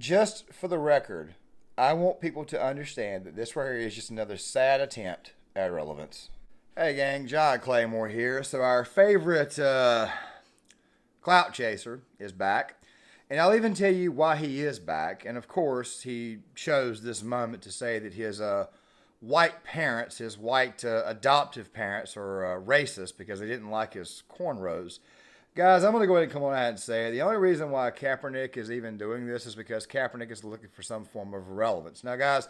just for the record, I want people to understand that this right here is just another sad attempt at relevance. Hey gang, John Claymore here. So our favorite clout chaser is back. And I'll even tell you why he is back. And of course, he chose this moment to say that his white parents, his white adoptive parents, are racist because they didn't like his cornrows. Guys, I'm going to go ahead and come on out and say the only reason why Kaepernick is even doing this is because Kaepernick is looking for some form of relevance. Now, guys,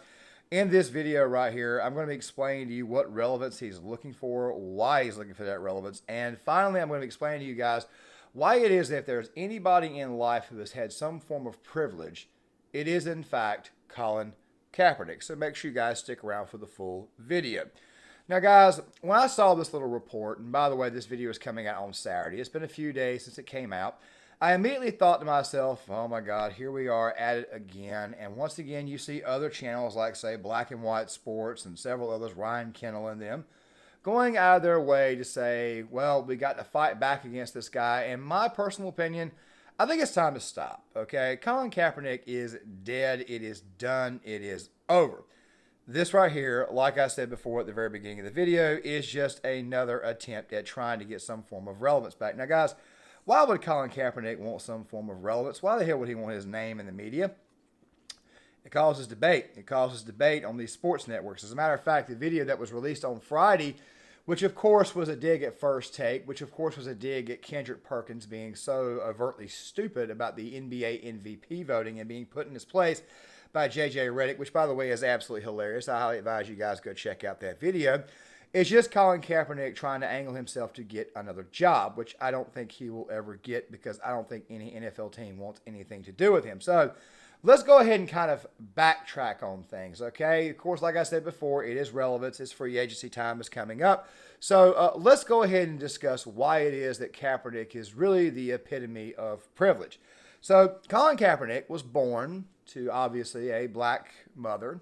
in this video right here, I'm going to be explaining to you what relevance he's looking for, why he's looking for that relevance, and finally, I'm going to explain to you guys why it is that if there's anybody in life who has had some form of privilege, it is in fact Colin Kaepernick. So make sure you guys stick around for the full video. Now guys, when I saw this little report, and by the way, this video is coming out on Saturday. It's been a few days since it came out. I immediately thought to myself, oh my God, here we are at it again. And once again, you see other channels like, say, Black and White Sports and several others, Ryan Kennel and them, going out of their way to say, well, we got to fight back against this guy. In my personal opinion, I think it's time to stop, okay? Colin Kaepernick is dead. It is done. It is over. This right here, like I said before at the very beginning of the video, is just another attempt at trying to get some form of relevance back. Now, guys, why would Colin Kaepernick want some form of relevance? Why the hell would he want his name in the media? It causes debate. It causes debate on these sports networks. As a matter of fact, the video that was released on Friday, which of course was a dig at First Take, which of course was a dig at Kendrick Perkins being so overtly stupid about the NBA MVP voting and being put in his place by J.J. Redick, which by the way is absolutely hilarious. I highly advise you guys go check out that video. It's just Colin Kaepernick trying to angle himself to get another job, which I don't think he will ever get because I don't think any NFL team wants anything to do with him. So let's go ahead and kind of backtrack on things, okay? Of course, like I said before, it is relevance. It's free agency time is coming up. So let's go ahead and discuss why it is that Kaepernick is really the epitome of privilege. So Colin Kaepernick was born to obviously a black mother.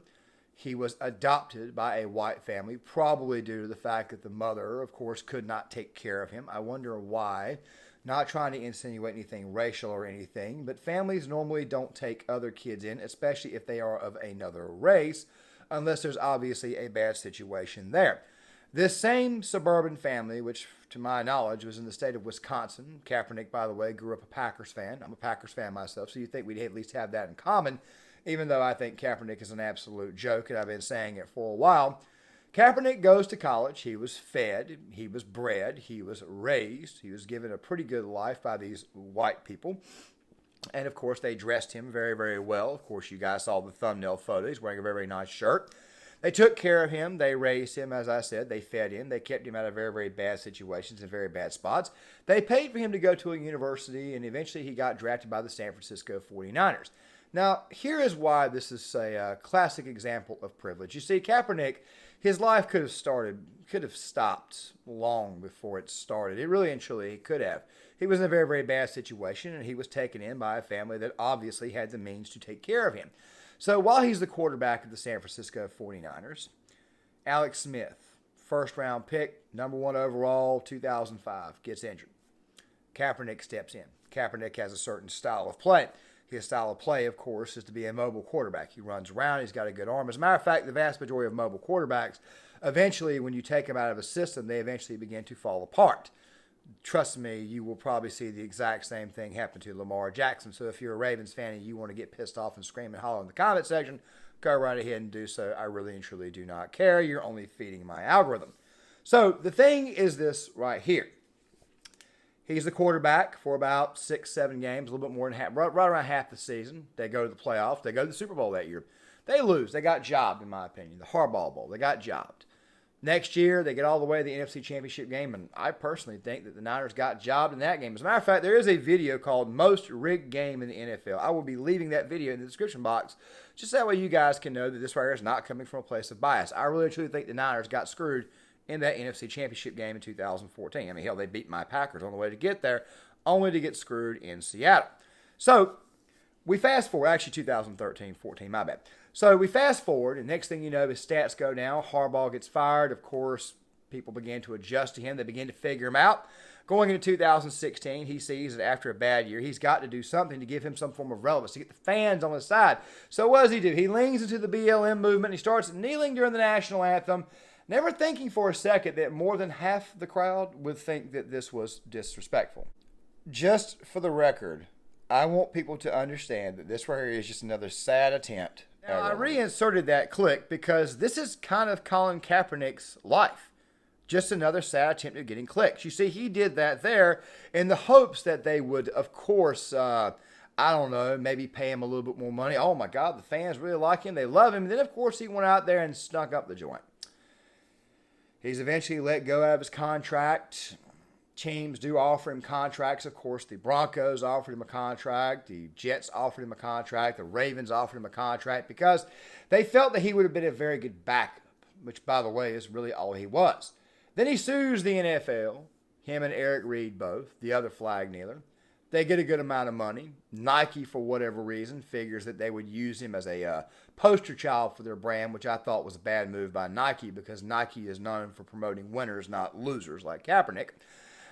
He was adopted by a white family, probably due to the fact that the mother, of course, could not take care of him. I wonder why. Not trying to insinuate anything racial or anything, but families normally don't take other kids in, especially if they are of another race, unless there's obviously a bad situation there. This same suburban family, which to my knowledge was in the state of Wisconsin. Kaepernick, by the way, grew up a Packers fan. I'm a Packers fan myself, so you'd think we'd at least have that in common, even though I think Kaepernick is an absolute joke, and I've been saying it for a while. Kaepernick goes to college. He was fed, he was bred, he was raised, he was given a pretty good life by these white people. And of course, they dressed him very, very well. Of course, you guys saw the thumbnail photo. He's wearing a very, very nice shirt. They took care of him. They raised him, as I said. They fed him. They kept him out of very, very bad situations and very bad spots. They paid for him to go to a university, and eventually he got drafted by the San Francisco 49ers. Now, here is why this is a classic example of privilege. You see, Kaepernick, his life could have stopped long before it started. It really and truly could have. He was in a very, very bad situation, and he was taken in by a family that obviously had the means to take care of him. So while he's the quarterback of the San Francisco 49ers, Alex Smith, first-round pick, number 1 overall, 2005, gets injured. Kaepernick steps in. Kaepernick has a certain style of play. His style of play, of course, is to be a mobile quarterback. He runs around. He's got a good arm. As a matter of fact, the vast majority of mobile quarterbacks, eventually, when you take them out of a system, they eventually begin to fall apart. Trust me, you will probably see the exact same thing happen to Lamar Jackson. So if you're a Ravens fan and you want to get pissed off and scream and holler in the comment section, go right ahead and do so. I really and truly do not care. You're only feeding my algorithm. So the thing is this right here. He's the quarterback for about 6, 7 games, a little bit more than half, right around half the season. They go to the playoffs. They go to the Super Bowl that year. They lose. They got jobbed, in my opinion. The Harbaugh Bowl. They got jobbed. Next year, they get all the way to the NFC Championship game, and I personally think that the Niners got jobbed in that game. As a matter of fact, there is a video called Most Rigged Game in the NFL. I will be leaving that video in the description box, just that way you guys can know that this right here is not coming from a place of bias. I really truly think the Niners got screwed in that NFC Championship game in 2014. I mean, hell, they beat my Packers on the way to get there, only to get screwed in Seattle. So we fast forward, actually 2013-14, my bad. So we fast forward, and next thing you know, his stats go down. Harbaugh gets fired. Of course, People began to adjust to him. They began to figure him out. Going into 2016, he sees that after a bad year, he's got to do something to give him some form of relevance, to get the fans on his side. So what does he do? He leans into the BLM movement. He starts kneeling during the national anthem, never thinking for a second that more than half the crowd would think that this was disrespectful. Just for the record, I want people to understand that this right here is just another sad attempt. Now, I reinserted that clip because this is kind of Colin Kaepernick's life. Just another sad attempt at getting clicks. You see, he did that there in the hopes that they would, of course, I don't know, maybe pay him a little bit more money. Oh my God, the fans really like him. They love him. And then, of course, he went out there and snuck up the joint. He's eventually let go out of his contract. Teams do offer him contracts. Of course, the Broncos offered him a contract. The Jets offered him a contract. The Ravens offered him a contract because they felt that he would have been a very good backup, which, by the way, is really all he was. Then he sues the NFL, him and Eric Reed both, the other flag kneeler. They get a good amount of money. Nike, for whatever reason, figures that they would use him as a poster child for their brand, which I thought was a bad move by Nike because Nike is known for promoting winners, not losers like Kaepernick.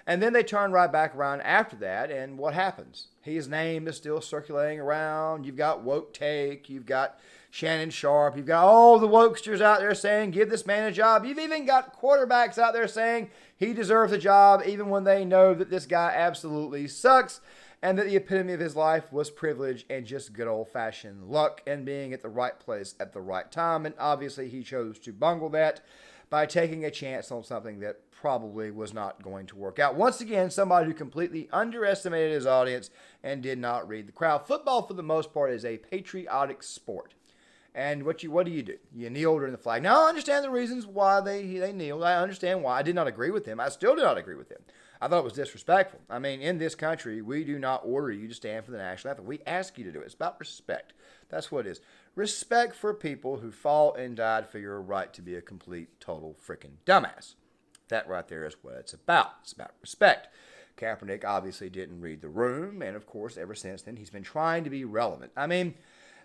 And then they turn right back around after that, and what happens? His name is still circulating around. You've got Woke Take. You've got Shannon Sharp. You've got all the wokesters out there saying, give this man a job. You've even got quarterbacks out there saying he deserves a job, even when they know that this guy absolutely sucks and that the epitome of his life was privilege and just good old-fashioned luck and being at the right place at the right time. And obviously he chose to bungle that by taking a chance on something that probably was not going to work out. Once again, somebody who completely underestimated his audience and did not read the crowd. Football, for the most part, is a patriotic sport. And what do? You kneel during the flag. Now, I understand the reasons why they kneeled. I understand why. I did not agree with him. I still do not agree with him. I thought it was disrespectful. I mean, in this country, we do not order you to stand for the national anthem. We ask you to do it. It's about respect. That's what it is. Respect for people who fought and died for your right to be a complete, total freaking dumbass. That right there is what it's about. It's about respect. Kaepernick obviously didn't read the room, and of course, ever since then, he's been trying to be relevant. I mean,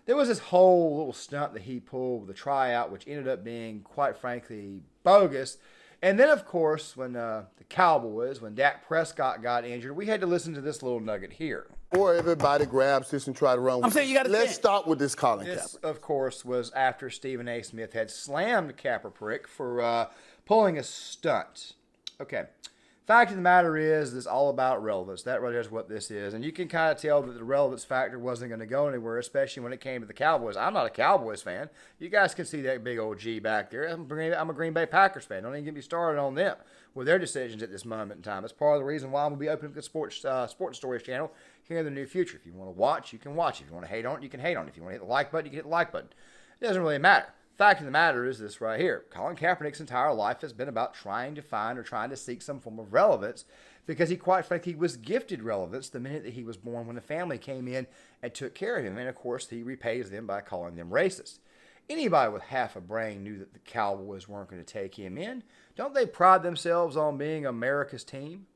there was this whole little stunt that he pulled with the tryout, which ended up being, quite frankly, bogus. And then, of course, when the Cowboys, when Dak Prescott got injured, we had to listen to this little nugget here. Or everybody grabs this and try to run with it. I'm saying you got to Let's start with this Colin Kaepernick. This, of course, was after Stephen A. Smith had slammed Kaepernick for pulling a stunt. Okay. Fact of the matter is, it's all about relevance. That really is what this is. And you can kind of tell that the relevance factor wasn't going to go anywhere, especially when it came to the Cowboys. I'm not a Cowboys fan. You guys can see that big old G back there. I'm a Green Bay Packers fan. Don't even get me started on them with their decisions at this moment in time. It's part of the reason why I'm going to be opening the Sports Stories channel here in the near future. If you want to watch, you can watch. If you want to hate on it, you can hate on it. If you want to hit the like button, you can hit the like button. It doesn't really matter. Fact of the matter is this right here. Colin Kaepernick's entire life has been about trying to find or trying to seek some form of relevance because he, quite frankly, was gifted relevance the minute that he was born when the family came in and took care of him. And, of course, he repays them by calling them racist. Anybody with half a brain knew that the Cowboys weren't going to take him in. Don't they pride themselves on being America's team?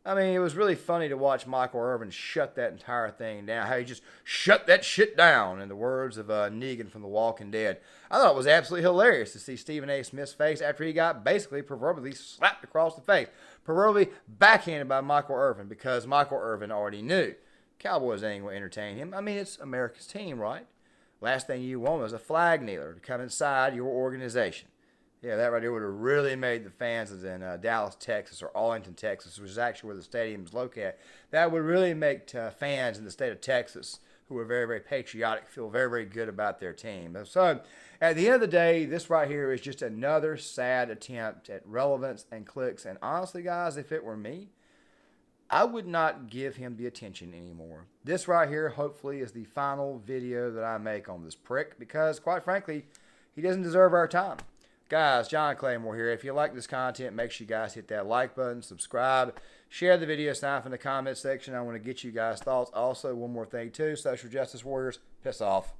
I mean, it was really funny to watch Michael Irvin shut that entire thing down. How he just shut that shit down, in the words of Negan from The Walking Dead. I thought it was absolutely hilarious to see Stephen A. Smith's face after he got basically proverbially slapped across the face. Proverbially backhanded by Michael Irvin because Michael Irvin already knew. Cowboys ain't going to entertain him. I mean, it's America's team, right? Last thing you want is a flag kneeler to come inside your organization. Yeah, that right there would have really made the fans in Dallas, Texas, or Arlington, Texas, which is actually where the stadium is located. That would really make fans in the state of Texas, who are very, very patriotic, feel very, very good about their team. So, at the end of the day, this right here is just another sad attempt at relevance and clicks. And honestly, guys, if it were me, I would not give him the attention anymore. This right here, hopefully, is the final video that I make on this prick because, quite frankly, he doesn't deserve our time. Guys, John Claymore here. If you like this content, make sure you guys hit that like button, subscribe, share the video, sign up in the comment section. I want to get you guys' thoughts. Also, one more thing too, social justice warriors, piss off.